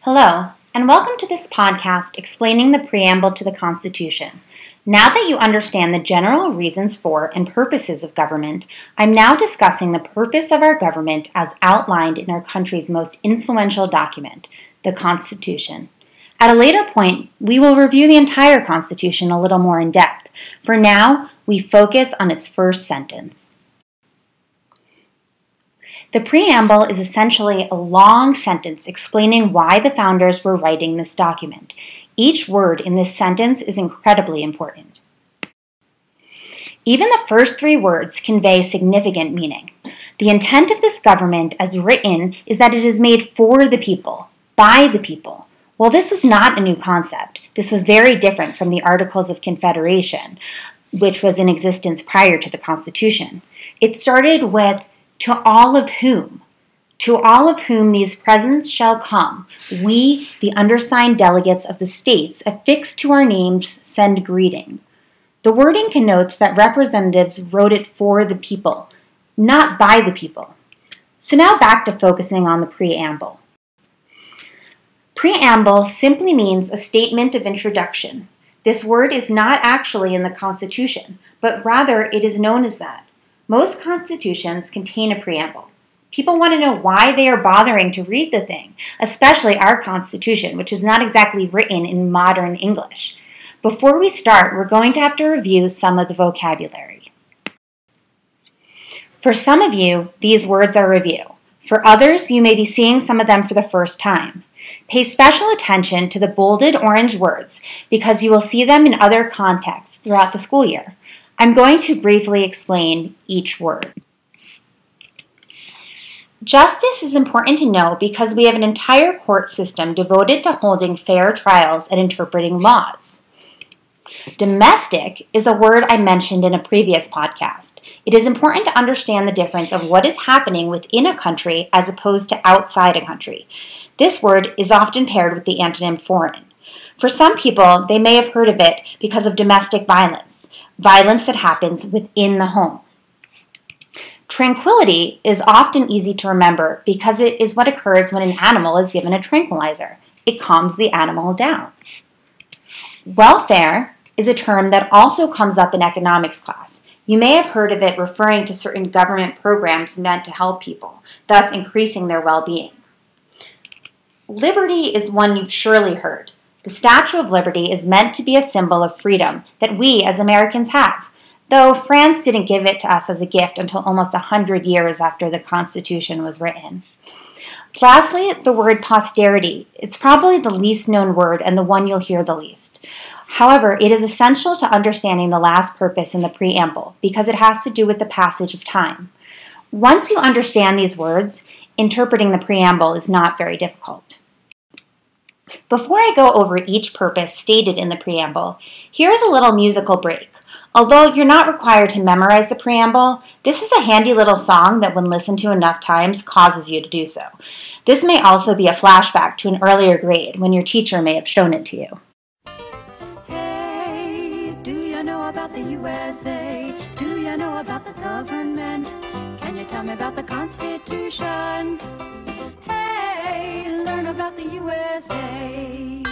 Hello, and welcome to this podcast explaining the preamble to the Constitution. Now that you understand the general reasons for and purposes of government, I'm now discussing the purpose of our government as outlined in our country's most influential document, the Constitution. At a later point, we will review the entire Constitution a little more in depth. For now, we focus on its first sentence. The preamble is essentially a long sentence explaining why the founders were writing this document. Each word in this sentence is incredibly important. Even the first three words convey significant meaning. The intent of this government as written is that it is made for the people, by the people. Well, this was not a new concept. This was very different from the Articles of Confederation, which was in existence prior to the Constitution. It started with to all of whom these presents shall come, we, the undersigned delegates of the states, affixed to our names, send greeting. The wording connotes that representatives wrote it for the people, not by the people. So now back to focusing on the preamble. Preamble simply means a statement of introduction. This word is not actually in the Constitution, but rather it is known as that. Most constitutions contain a preamble. People want to know why they are bothering to read the thing, especially our Constitution, which is not exactly written in modern English. Before we start, we're going to have to review some of the vocabulary. For some of you, these words are review. For others, you may be seeing some of them for the first time. Pay special attention to the bolded orange words because you will see them in other contexts throughout the school year. I'm going to briefly explain each word. Justice is important to know because we have an entire court system devoted to holding fair trials and interpreting laws. Domestic is a word I mentioned in a previous podcast. It is important to understand the difference of what is happening within a country as opposed to outside a country. This word is often paired with the antonym foreign. For some people, they may have heard of it because of domestic violence that happens within the home. Tranquility is often easy to remember because it is what occurs when an animal is given a tranquilizer. It calms the animal down. Welfare is a term that also comes up in economics class. You may have heard of it referring to certain government programs meant to help people, thus increasing their well-being. Liberty is one you've surely heard. The Statue of Liberty is meant to be a symbol of freedom that we as Americans have, though France didn't give it to us as a gift until almost 100 years after the Constitution was written. Lastly, the word posterity. It's probably the least known word and the one you'll hear the least. However, it is essential to understanding the last purpose in the preamble because it has to do with the passage of time. Once you understand these words, interpreting the preamble is not very difficult. Before I go over each purpose stated in the preamble, here's a little musical break. Although you're not required to memorize the preamble, this is a handy little song that when listened to enough times causes you to do so. This may also be a flashback to an earlier grade when your teacher may have shown it to you. Hey, do you know about the USA? Do you know about the government? Can you tell me about the Constitution? Hey, learn about the USA.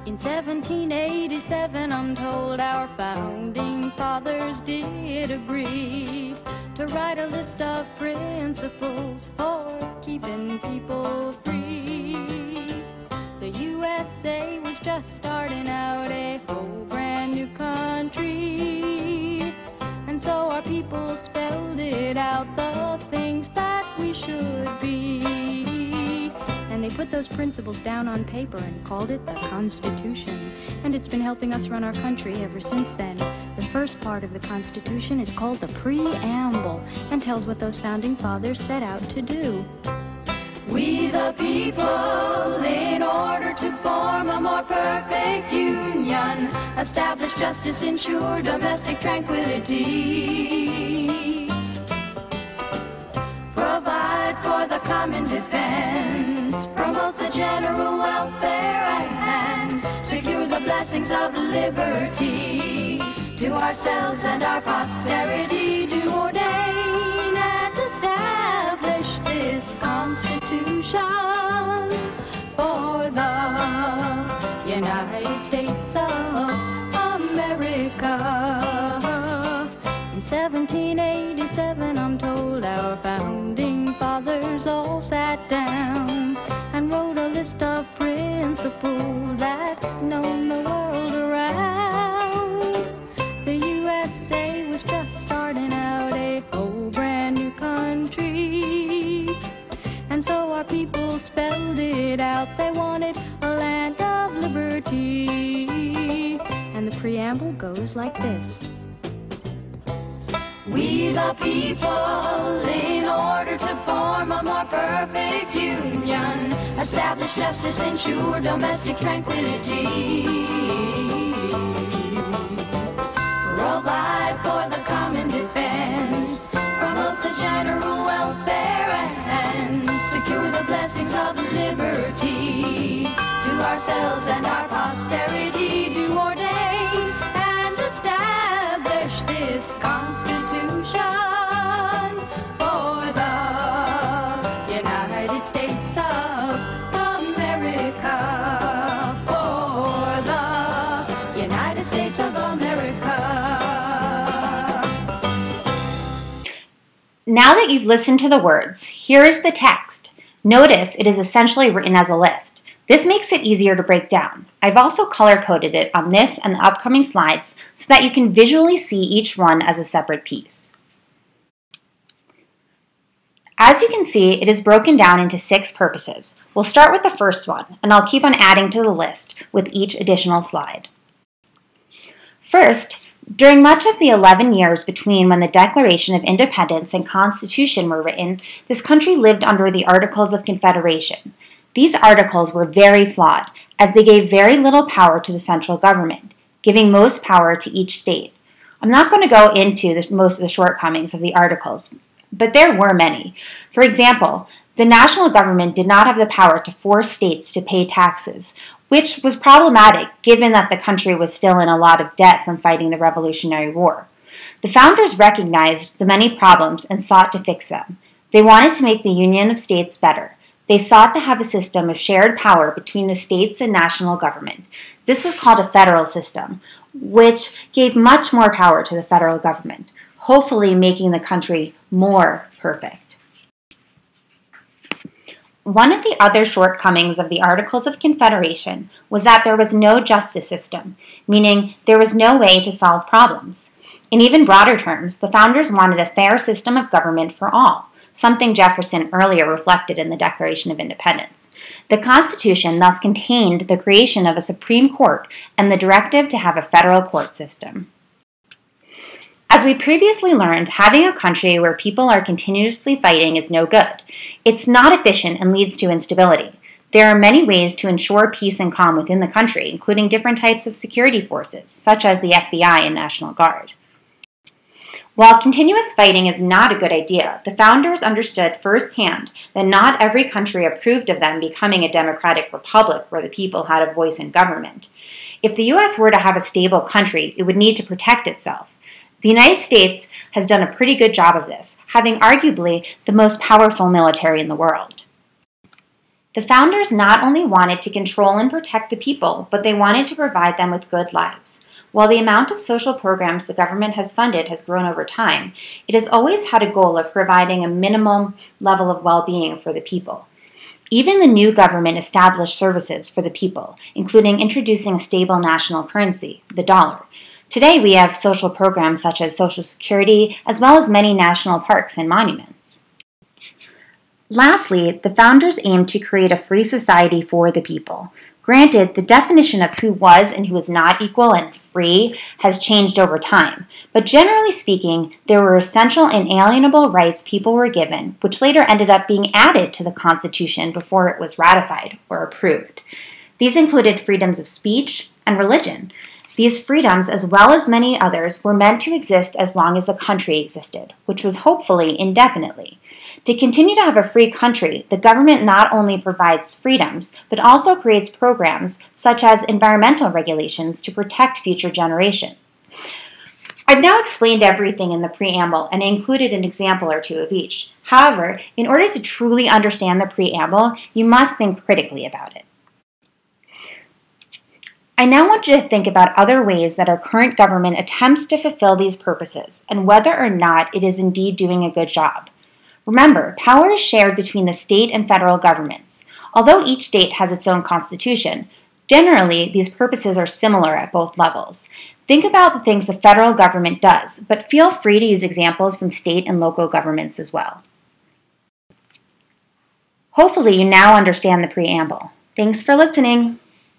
In 1787, I'm told our founding fathers did agree to write a list of principles for keeping people free. The USA was just starting out a whole brand new country, and so our people spelled it out, the things that we should be. And they put those principles down on paper and called it the Constitution. And it's been helping us run our country ever since then. The first part of the Constitution is called the Preamble and tells what those founding fathers set out to do. We the people, in order to form a more perfect union, establish justice, ensure domestic tranquility, provide for the common defense, promote the general welfare and secure the blessings of liberty to ourselves and our posterity, do ordain and establish 1787, I'm told our founding fathers all sat down and wrote a list of principles that's known the world around. The USA was just starting out a whole brand new country, and so our people spelled it out. They wanted a land of liberty, and the preamble goes like this. We the people, in order to form a more perfect union, establish justice, ensure domestic tranquility, provide for the common defense, promote the general welfare, and secure the blessings of liberty to ourselves and our posterity, do ordain and establish this Constitution for the United States of America, for the United States of America. Now that you've listened to the words, here is the text. Notice it is essentially written as a list. This makes it easier to break down. I've also color-coded it on this and the upcoming slides so that you can visually see each one as a separate piece. As you can see, it is broken down into 6 purposes. We'll start with the first one, and I'll keep on adding to the list with each additional slide. First, during much of the 11 years between when the Declaration of Independence and Constitution were written, this country lived under the Articles of Confederation. These articles were very flawed, as they gave very little power to the central government, giving most power to each state. I'm not going to go into most of the shortcomings of the articles, but there were many. For example, the national government did not have the power to force states to pay taxes, which was problematic given that the country was still in a lot of debt from fighting the Revolutionary War. The founders recognized the many problems and sought to fix them. They wanted to make the Union of States better. They sought to have a system of shared power between the states and national government. This was called a federal system, which gave much more power to the federal government, hopefully making the country more perfect. One of the other shortcomings of the Articles of Confederation was that there was no justice system, meaning there was no way to solve problems. In even broader terms, the founders wanted a fair system of government for all, something Jefferson earlier reflected in the Declaration of Independence. The Constitution thus contained the creation of a Supreme Court and the directive to have a federal court system. As we previously learned, having a country where people are continuously fighting is no good. It's not efficient and leads to instability. There are many ways to ensure peace and calm within the country, including different types of security forces, such as the FBI and National Guard. While continuous fighting is not a good idea, the founders understood firsthand that not every country approved of them becoming a democratic republic where the people had a voice in government. If the U.S. were to have a stable country, it would need to protect itself. The United States has done a pretty good job of this, having arguably the most powerful military in the world. The founders not only wanted to control and protect the people, but they wanted to provide them with good lives. While the amount of social programs the government has funded has grown over time, it has always had a goal of providing a minimum level of well-being for the people. Even the new government established services for the people, including introducing a stable national currency, the dollar. Today we have social programs such as Social Security, as well as many national parks and monuments. Lastly, the founders aimed to create a free society for the people. Granted, the definition of who was and who was not equal and free has changed over time, but generally speaking, there were essential inalienable rights people were given, which later ended up being added to the Constitution before it was ratified or approved. These included freedoms of speech and religion. These freedoms, as well as many others, were meant to exist as long as the country existed, which was hopefully indefinitely. To continue to have a free country, the government not only provides freedoms, but also creates programs such as environmental regulations to protect future generations. I've now explained everything in the preamble and included an example or two of each. However, in order to truly understand the preamble, you must think critically about it. I now want you to think about other ways that our current government attempts to fulfill these purposes and whether or not it is indeed doing a good job. Remember, power is shared between the state and federal governments. Although each state has its own constitution, generally these purposes are similar at both levels. Think about the things the federal government does, but feel free to use examples from state and local governments as well. Hopefully you now understand the preamble. Thanks for listening.